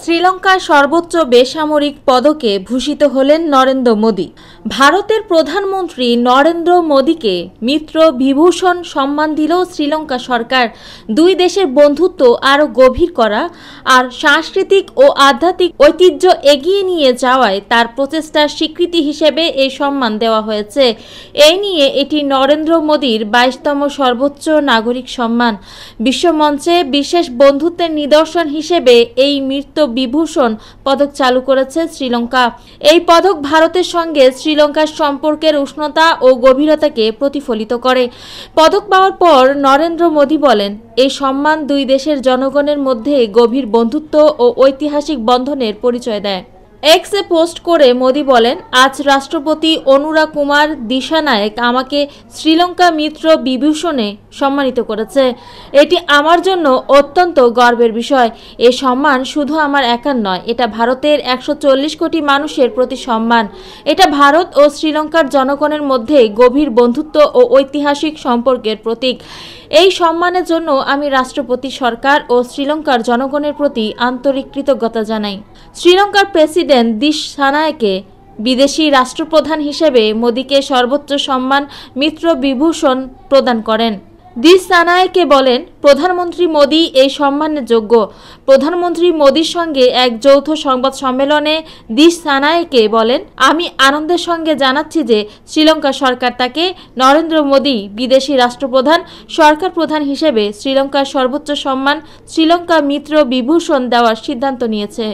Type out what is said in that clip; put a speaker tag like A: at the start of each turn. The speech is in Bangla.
A: শ্রীলঙ্কার সর্বোচ্চ বেসামরিক পদকে ভূষিত হলেন নরেন্দ্র মোদি। ভারতের প্রধানমন্ত্রী নরেন্দ্র মোদিকে মিত্র বিভূষণ সম্মান দিল শ্রীলঙ্কা সরকার। দুই দেশের বন্ধুত্ব আরও গভীর করা আর সাংস্কৃতিক ও আধ্যাত্মিক ঐতিহ্য এগিয়ে নিয়ে যাওয়ায় তার প্রচেষ্টার স্বীকৃতি হিসেবে এই সম্মান দেওয়া হয়েছে। এই নিয়ে এটি নরেন্দ্র মোদির 22তম সর্বোচ্চ নাগরিক সম্মান। বিশ্বমঞ্চে বিশেষ বন্ধুত্বের নিদর্শন হিসেবে এই মিত্র বিভূষণ পদক চালু করেছে শ্রীলঙ্কা। এই পদক ভারতের সঙ্গে শ্রীলঙ্কার সম্পর্কের উষ্ণতা ও গভীরতাকে প্রতিফলিত করে। পদক পাওয়ার পর নরেন্দ্র মোদি বলেন, এই সম্মান দুই দেশের জনগণের মধ্যে গভীর বন্ধুত্ব ও ঐতিহাসিক বন্ধনের পরিচয় দেয়। এক্সে পোস্ট করে মোদি বলেন, আজ রাষ্ট্রপতি অনুরা কুমার দিশানায়েক আমাকে শ্রীলঙ্কা মিত্র বিভূষণে সম্মানিত করেছে। এটি আমার জন্য অত্যন্ত গর্বের বিষয়। এ সম্মান শুধু আমার একার নয়, এটা ভারতের 140 কোটি মানুষের প্রতি সম্মান। এটা ভারত ও শ্রীলঙ্কার জনগণের মধ্যে গভীর বন্ধুত্ব ও ঐতিহাসিক সম্পর্কের প্রতীক। এই সম্মানের জন্য আমি রাষ্ট্রপতি সরকার ও শ্রীলঙ্কার জনগণের প্রতি আন্তরিক কৃতজ্ঞতা জানাই। শ্রীলঙ্কার প্রেসিডেন্ট দিশানায়েকে বিদেশি রাষ্ট্রপ্রধান হিসেবে মোদিকে সর্বোচ্চ সম্মান মিত্র বিভূষণ প্রদান করেন। দিশানায়েকে বলেন, প্রধানমন্ত্রী মোদি এই সম্মানের যোগ্য। প্রধানমন্ত্রী মোদির সঙ্গে এক যৌথ সংবাদ সম্মেলনে দিশানায়েকে বলেন, আমি আনন্দের সঙ্গে জানাচ্ছি যে শ্রীলঙ্কা সরকার তাকে নরেন্দ্র মোদি বিদেশি রাষ্ট্রপ্রধান সরকার প্রধান হিসেবে শ্রীলঙ্কার সর্বোচ্চ সম্মান শ্রীলঙ্কা মিত্র বিভূষণ দেওয়ার সিদ্ধান্ত নিয়েছে।